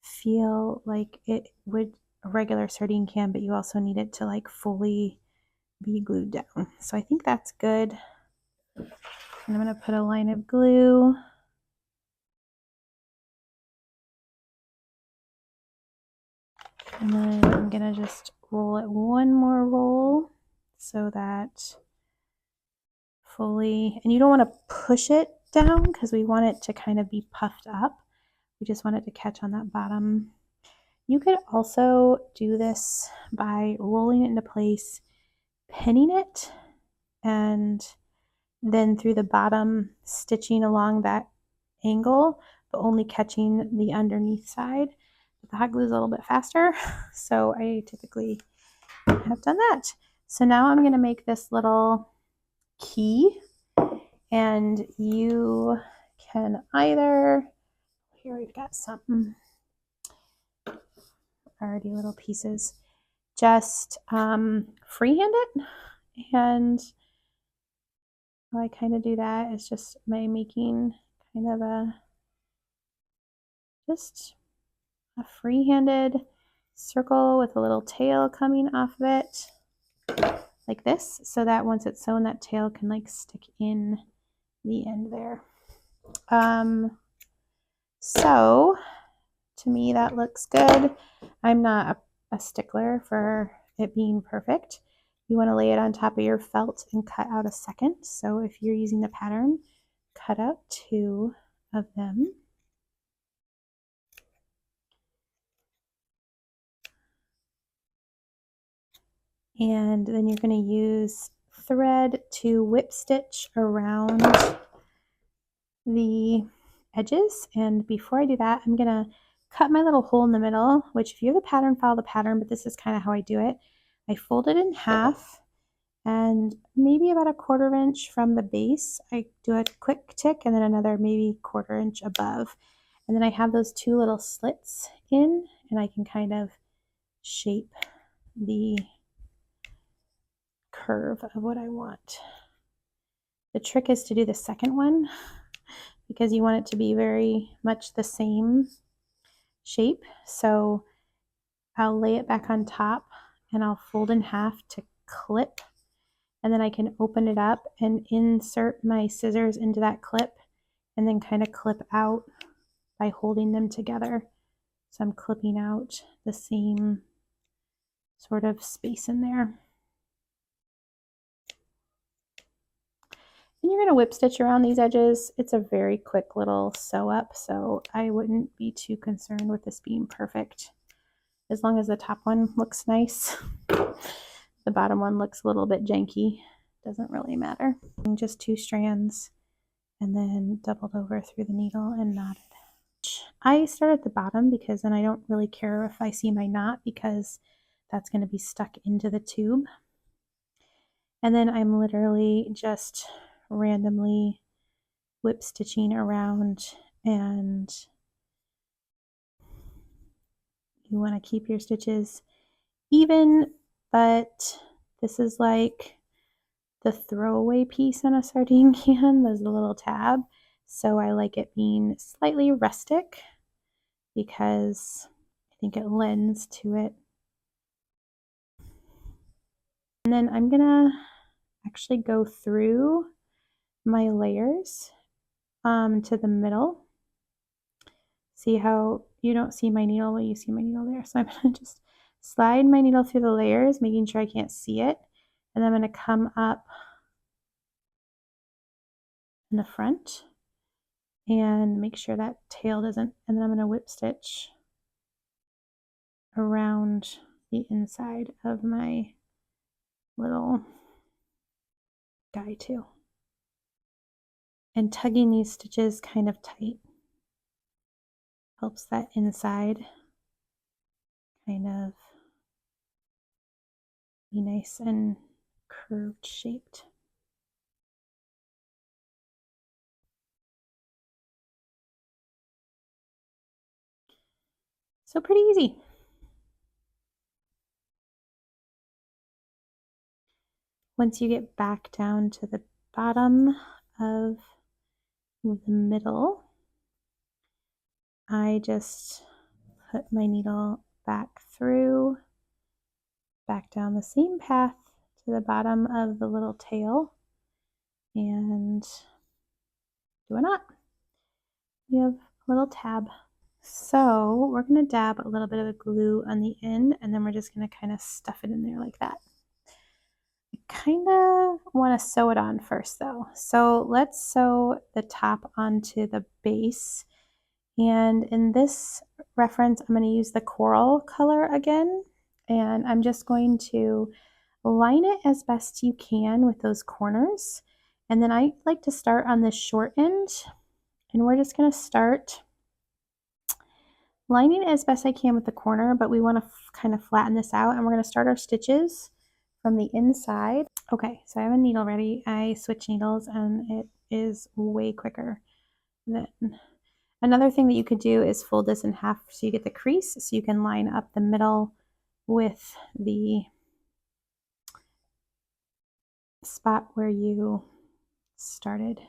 feel like it would a regular sardine can, but you also need it to like fully be glued down. So I think that's good. And I'm going to put a line of glue. And then I'm going to just roll it one more roll so that fully, and you don't want to push it down because we want it to kind of be puffed up. We just want it to catch on that bottom. You could also do this by rolling it into place, pinning it, and then through the bottom stitching along that angle, but only catching the underneath side. But the hot glue is a little bit faster, so I typically have done that. So now I'm going to make this little key, and you can either, here we've got some already little pieces, just freehand it. And how I kind of do that is just by making kind of a, just a free-handed circle with a little tail coming off of it like this, so that once it's sewn, that tail can like stick in the end there. So to me that looks good. I'm not a stickler for it being perfect. You want to lay it on top of your felt and cut out a second. So if you're using the pattern, cut out 2 of them. And then you're going to use thread to whip stitch around the edges. And before I do that, I'm going to cut my little hole in the middle, which if you have a pattern, follow the pattern, but this is kind of how I do it. I fold it in half, and maybe about a 1/4 inch from the base, I do a quick tick, and then another maybe 1/4 inch above. And then I have those 2 little slits in, and I can kind of shape the curve of what I want. The trick is to do the second one because you want it to be very much the same shape. So I'll lay it back on top and I'll fold in half to clip, and then I can open it up and insert my scissors into that clip and then kind of clip out by holding them together. So I'm clipping out the same sort of space in there. And you're going to whip stitch around these edges. It's a very quick little sew up, so I wouldn't be too concerned with this being perfect. As long as the top one looks nice, the bottom one looks a little bit janky. Doesn't really matter. Just 2 strands and then doubled over through the needle and knotted. I start at the bottom because then I don't really care if I see my knot because that's going to be stuck into the tube. And then I'm literally just randomly whip stitching around, and you want to keep your stitches even, but this is like the throwaway piece on a sardine can. There's a little tab, so I like it being slightly rustic because I think it lends to it. And then I'm gonna actually go through my layers to the middle. See how you don't see my needle, but you see my needle there. So I'm gonna just slide my needle through the layers, making sure I can't see it. And then I'm gonna come up in the front and make sure that tail doesn't, and then I'm going to whip stitch around the inside of my little guy too. And tugging these stitches kind of tight helps that inside kind of be nice and curved shaped. So pretty easy. Once you get back down to the bottom of the middle, I just put my needle back through, back down the same path to the bottom of the little tail, and do a knot. You have a little tab. So we're going to dab a little bit of glue on the end, and then we're just going to kind of stuff it in there like that. I kind of want to sew it on first though. So let's sew the top onto the base. And in this reference, I'm going to use the coral color again. And I'm just going to line it as best you can with those corners. And then I like to start on the short end. And we're just going to start lining it as best I can with the corner, but we want to kind of flatten this out. And we're going to start our stitches from the inside. Okay, so I have a needle ready. I switch needles and it is way quicker. Then another thing that you could do is fold this in half so you get the crease, so you can line up the middle with the spot where you started.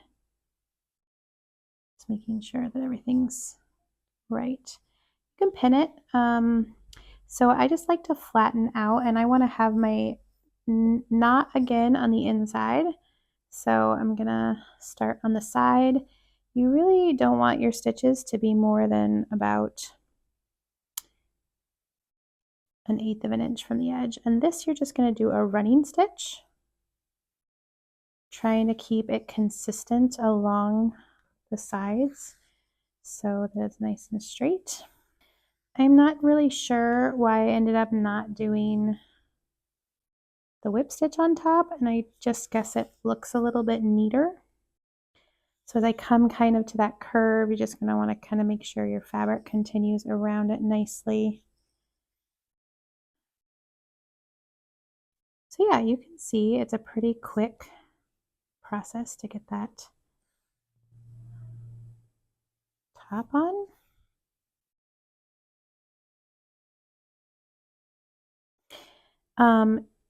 Just making sure that everything's right. You can pin it. So I just like to flatten out, and I want to have my knot again on the inside. So I'm gonna start on the side. You really don't want your stitches to be more than about 1/8 of an inch from the edge. And this you're just gonna do a running stitch, trying to keep it consistent along the sides so that it's nice and straight. I'm not really sure why I ended up not doing the whip stitch on top, and I just guess it looks a little bit neater. So as I come kind of to that curve, you're just going to want to kind of make sure your fabric continues around it nicely. So yeah, you can see it's a pretty quick process to get that top on.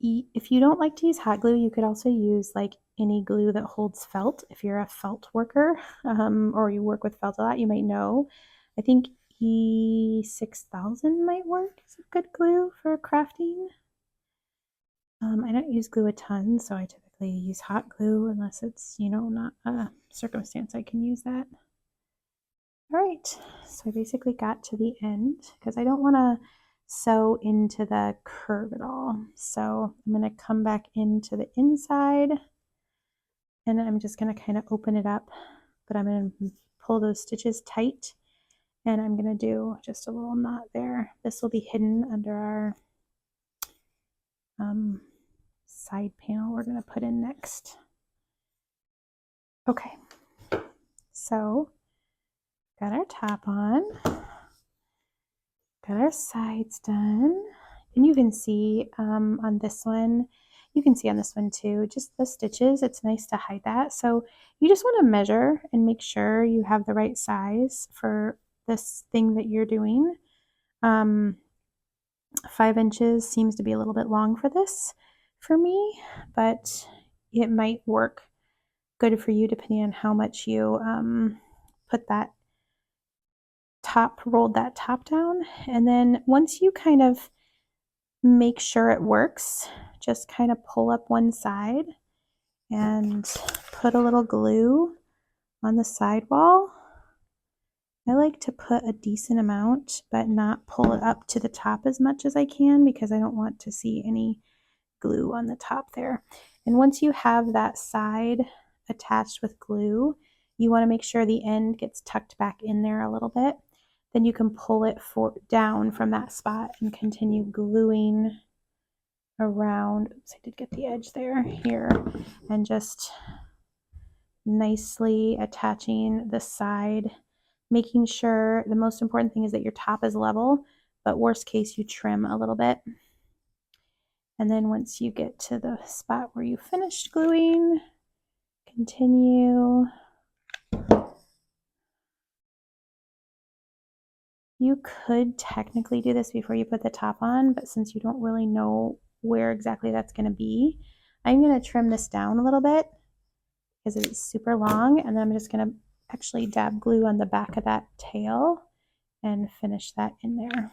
If you don't like to use hot glue, you could also use like any glue that holds felt. If you're a felt worker or you work with felt a lot, you might know. I think E6000 might work as a good glue for crafting. I don't use glue a ton, so I typically use hot glue unless it's, you know, not a circumstance I can use that. All right, so I basically got to the end because I don't want to sew into the curve at all. So I'm going to come back into the inside and I'm just going to kind of open it up, but I'm going to pull those stitches tight and I'm going to do just a little knot there. This will be hidden under our side panel we're going to put in next. Okay, so got our top on, got our sides done, and you can see on this one, you can see on this one too, just the stitches, it's nice to hide that. So you just want to measure and make sure you have the right size for this thing that you're doing. 5 inches seems to be a little bit long for this for me, but it might work good for you depending on how much you put that rolled that top down. And then once you kind of make sure it works, just kind of pull up one side and put a little glue on the sidewall. I like to put a decent amount, but not pull it up to the top as much as I can because I don't want to see any glue on the top there. And once you have that side attached with glue, you want to make sure the end gets tucked back in there a little bit. Then you can pull it down from that spot and continue gluing around. Oops, I did get the edge there, here, and just nicely attaching the side, making sure the most important thing is that your top is level, but worst case you trim a little bit. And then once you get to the spot where you finished gluing, continue. You could technically do this before you put the top on, but since you don't really know where exactly that's going to be, I'm going to trim this down a little bit because it's super long, and then I'm just going to actually dab glue on the back of that tail and finish that in there.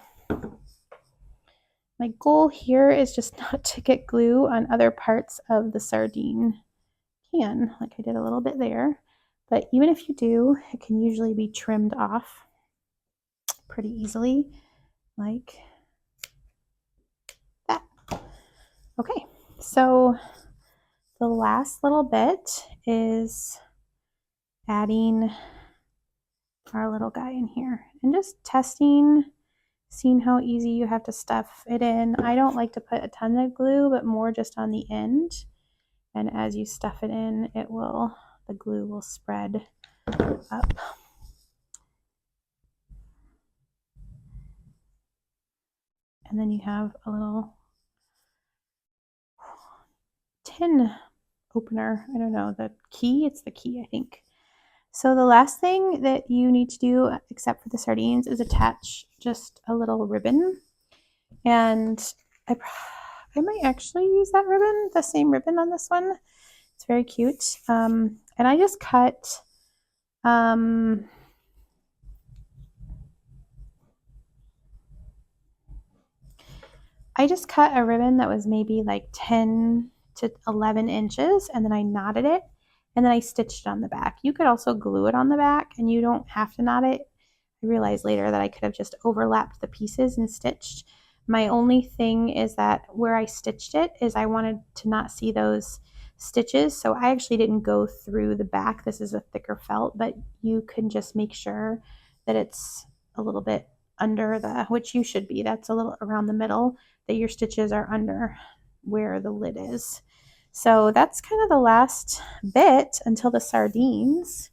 My goal here is just not to get glue on other parts of the sardine can, like I did a little bit there, but even if you do, it can usually be trimmed off pretty easily, like that. Okay, so the last little bit is adding our little guy in here and just testing, seeing how easy you have to stuff it in. I don't like to put a ton of glue, but more just on the end. And as you stuff it in, the glue will spread up. And then you have a little tin opener. I don't know, the key, it's the key, I think. So the last thing that you need to do, except for the sardines, is attach just a little ribbon. And I might actually use that ribbon, the same ribbon on this one. It's very cute. And I just cut, I just cut a ribbon that was maybe like 10 to 11 inches, and then I knotted it, and then I stitched it on the back. You could also glue it on the back, and you don't have to knot it. I realized later that I could have just overlapped the pieces and stitched. My only thing is that where I stitched it is I wanted to not see those stitches, so I actually didn't go through the back. This is a thicker felt, but you can just make sure that it's a little bit under which you should be. That's a little around the middle, that your stitches are under where the lid is. So that's kind of the last bit until the sardines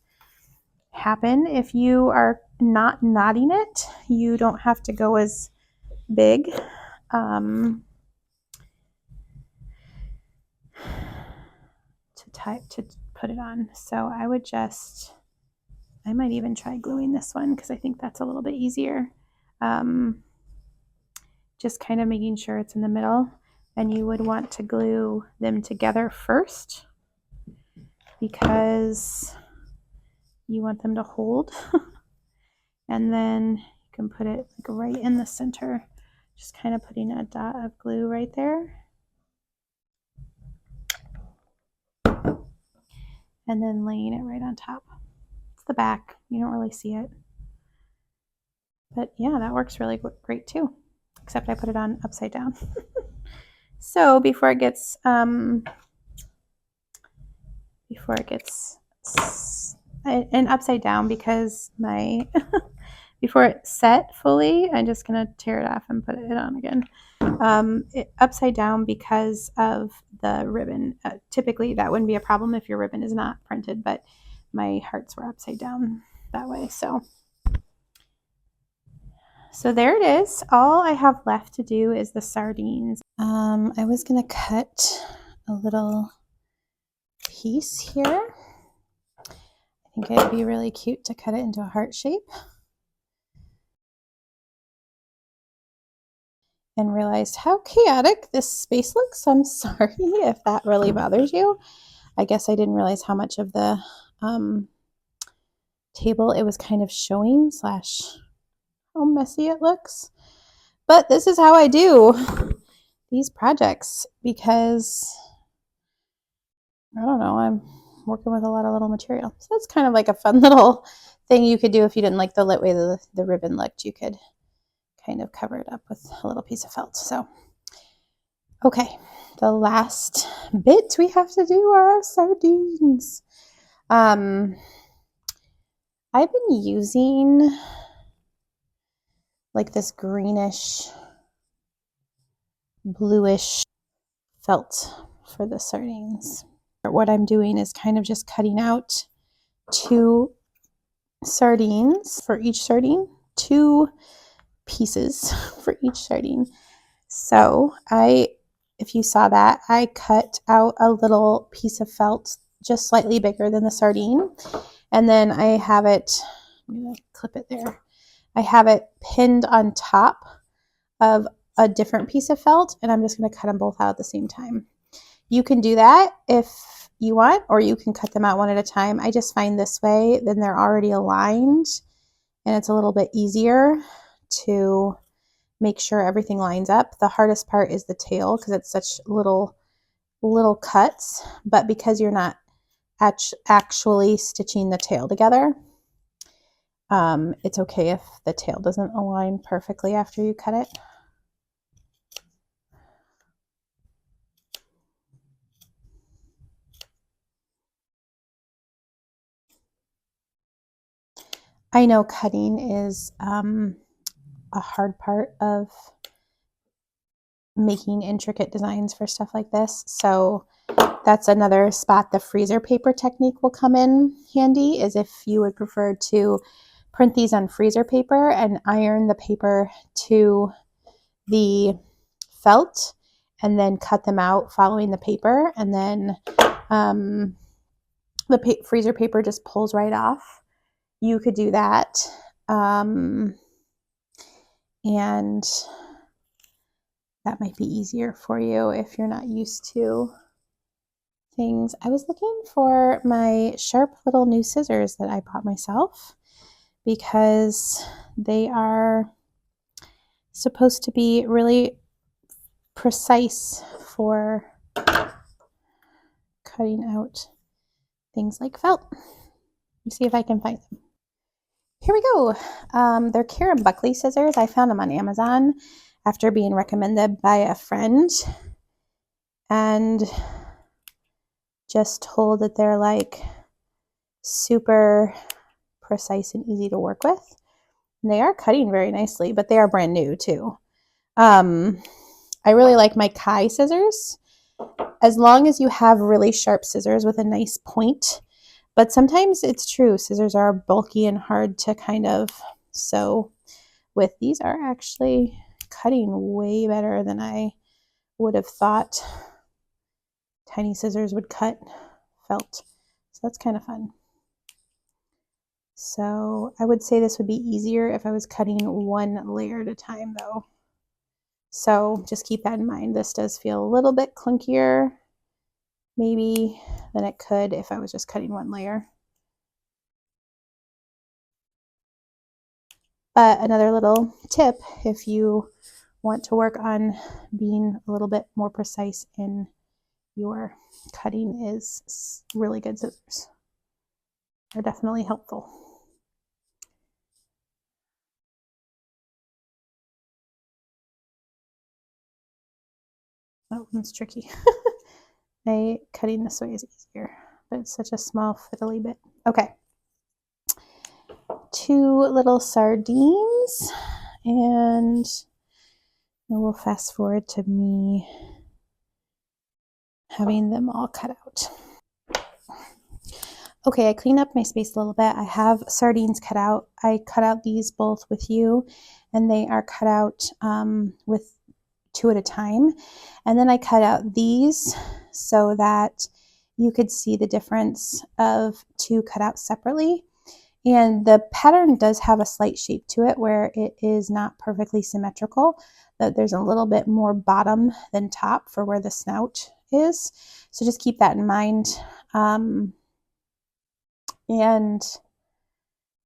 happen. If you are not knotting it, you don't have to go as big. To put it on. So I might even try gluing this one because I think that's a little bit easier. Just kind of making sure it's in the middle, and you would want to glue them together first because you want them to hold. And then you can put it like right in the center, just kind of putting a dot of glue right there. And then laying it right on top. It's the back, you don't really see it. But yeah, that works really great too, except I put it on upside down. So before it gets and upside down, because my before it's set fully, I'm just gonna tear it off and put it on again. Upside down because of the ribbon. Typically that wouldn't be a problem if your ribbon is not printed, but my hearts were upside down that way. So there it is. All I have left to do is the sardines. I was gonna cut a little piece here. I think it'd be really cute to cut it into a heart shape. And realized how chaotic this space looks. So I'm sorry if that really bothers you. I guess I didn't realize how much of the table it was kind of showing / how messy it looks. But this is how I do these projects because, I don't know, I'm working with a lot of little material. So it's kind of like a fun little thing you could do if you didn't like the way the ribbon looked. You could kind of cover it up with a little piece of felt. So, okay, the last bit we have to do are our sardines. I've been using like this greenish, bluish felt for the sardines. What I'm doing is kind of just cutting out 2 sardines for each sardine, 2 pieces for each sardine. So if you saw that, I cut out a little piece of felt just slightly bigger than the sardine. And then I have it, I'm going to clip it there. I have it pinned on top of a different piece of felt, and I'm just going to cut them both out at the same time. You can do that if you want, or you can cut them out one at a time. I just find this way, then they're already aligned, and it's a little bit easier to make sure everything lines up. The hardest part is the tail because it's such little cuts, but because you're not actually stitching the tail together, it's okay if the tail doesn't align perfectly after you cut it. I know cutting is a hard part of making intricate designs for stuff like this. So that's another spot the freezer paper technique will come in handy, is if you would prefer to print these on freezer paper and iron the paper to the felt and then cut them out following the paper, and then the freezer paper just pulls right off. You could do that. And that might be easier for you if you're not used to things. I was looking for my sharp little new scissors that I bought myself because they are supposed to be really precise for cutting out things like felt. Let me see if I can find them. Here we go. They're Karen Buckley scissors. I found them on Amazon after being recommended by a friend, and just told that they're like super precise and easy to work with. And they are cutting very nicely, but they are brand new too. I really like my Kai scissors, as long as you have really sharp scissors with a nice point. But sometimes it's true, scissors are bulky and hard to kind of sew with. These are actually cutting way better than I would have thought tiny scissors would cut felt. So that's kind of fun. So I would say this would be easier if I was cutting one layer at a time though. So just keep that in mind. This does feel a little bit clunkier maybe than it could if I was just cutting one layer. But another little tip, if you want to work on being a little bit more precise in your cutting, is really good scissors. They're definitely helpful. That one's tricky. Cutting this way is easier, but it's such a small fiddly bit. Okay. 2 little sardines, and we'll fast forward to me having them all cut out. Okay, I cleaned up my space a little bit. I have sardines cut out. I cut out these both with you, and they are cut out with 2 at a time. And then I cut out these so that you could see the difference of 2 cut out separately. And the pattern does have a slight shape to it where it is not perfectly symmetrical. That there's a little bit more bottom than top for where the snout is. So just keep that in mind. And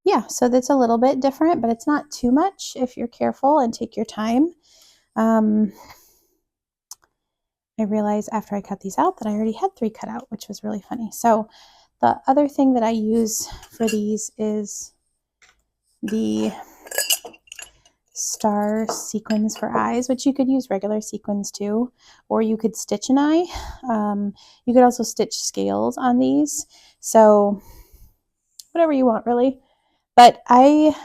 yeah, so that's a little bit different, but it's not too much if you're careful and take your time. I realized after I cut these out that I already had 3 cut out, which was really funny. So the other thing that I use for these is the star sequins for eyes, which you could use regular sequins too, or you could stitch an eye. You could also stitch scales on these. So whatever you want, really. But I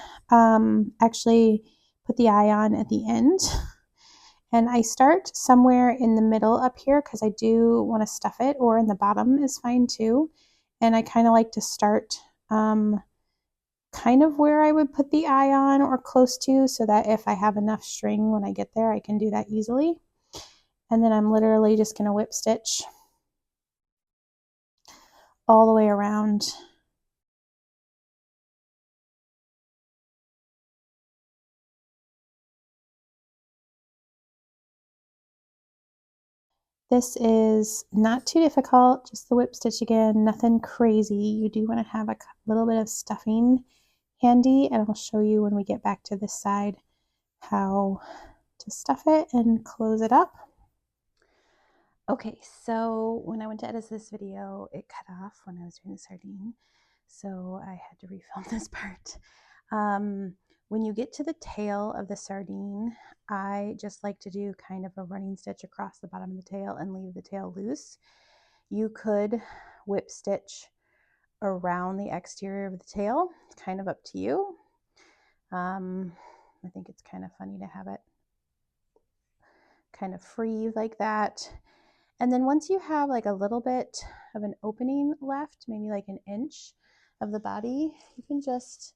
actually put the eye on at the end. And I start somewhere in the middle up here because I do want to stuff it, or in the bottom is fine too. And I kind of like to start kind of where I would put the eye on or close to, so that if I have enough string when I get there, I can do that easily. And then I'm literally just going to whip stitch all the way around. This is not too difficult, just the whip stitch again, nothing crazy. You do want to have a little bit of stuffing handy, and I'll show you when we get back to this side how to stuff it and close it up. Okay, so when I went to edit this video, it cut off when I was doing the sardine, so I had to refilm this part. When you get to the tail of the sardine, I just like to do kind of a running stitch across the bottom of the tail and leave the tail loose. You could whip stitch around the exterior of the tail. It's kind of up to you. I think it's kind of funny to have it kind of free like that. And then once you have like a little bit of an opening left, maybe like an inch of the body, you can just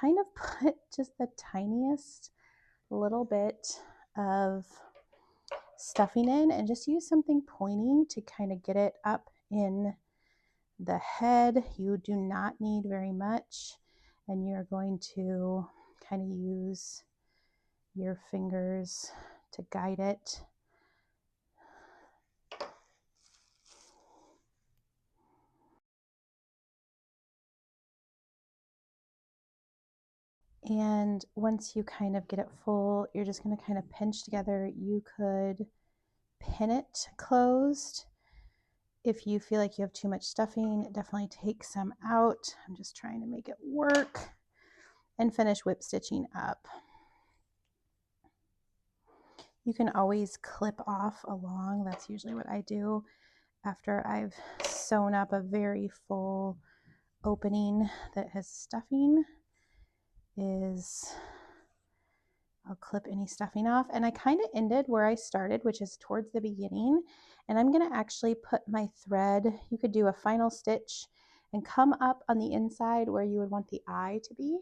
kind of put just the tiniest little bit of stuffing in, and just use something pointing to kind of get it up in the head. You do not need very much, and you're going to kind of use your fingers to guide it. And once you kind of get it full, you're just going to kind of pinch together. You could pin it closed. If you feel like you have too much stuffing, definitely take some out. I'm just trying to make it work, and finish whip stitching up. You can always clip off along. That's usually what I do after I've sewn up a very full opening that has stuffing, is I'll clip any stuffing off. And I kind of ended where I started, which is towards the beginning. And I'm going to actually put my thread, you could do a final stitch and come up on the inside where you would want the eye to be.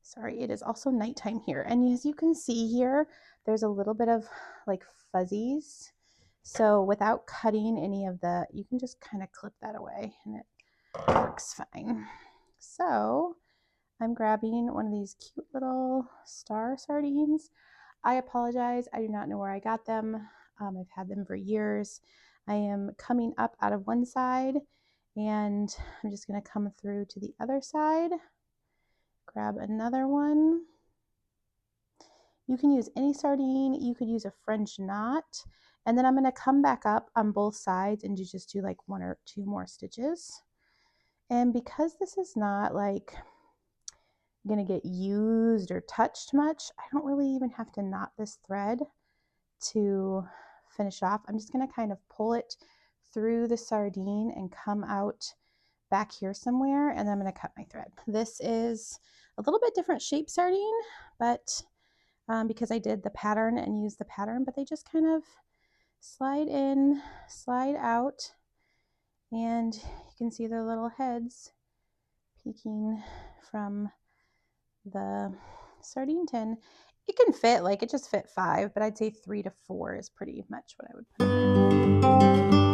Sorry, it is also nighttime here. And as you can see here, there's a little bit of like fuzzies. So without cutting any of the, you can just kind of clip that away and it works fine. So I'm grabbing one of these cute little star sardines. I apologize, I do not know where I got them. I've had them for years. I am coming up out of one side, and I'm just going to come through to the other side. Grab another one. You can use any sardine. You could use a French knot. And then I'm going to come back up on both sides and just do like 1 or 2 more stitches. And because this is not like going to get used or touched much, I don't really even have to knot this thread to finish off. I'm just going to kind of pull it through the sardine and come out back here somewhere, and then I'm going to cut my thread. This is a little bit different shape sardine, but because I did the pattern and used the pattern, but they just kind of slide in, slide out, and you can see their little heads peeking from the sardine tin. It can fit, like it just fit 5, but I'd say 3 to 4 is pretty much what I would put in there.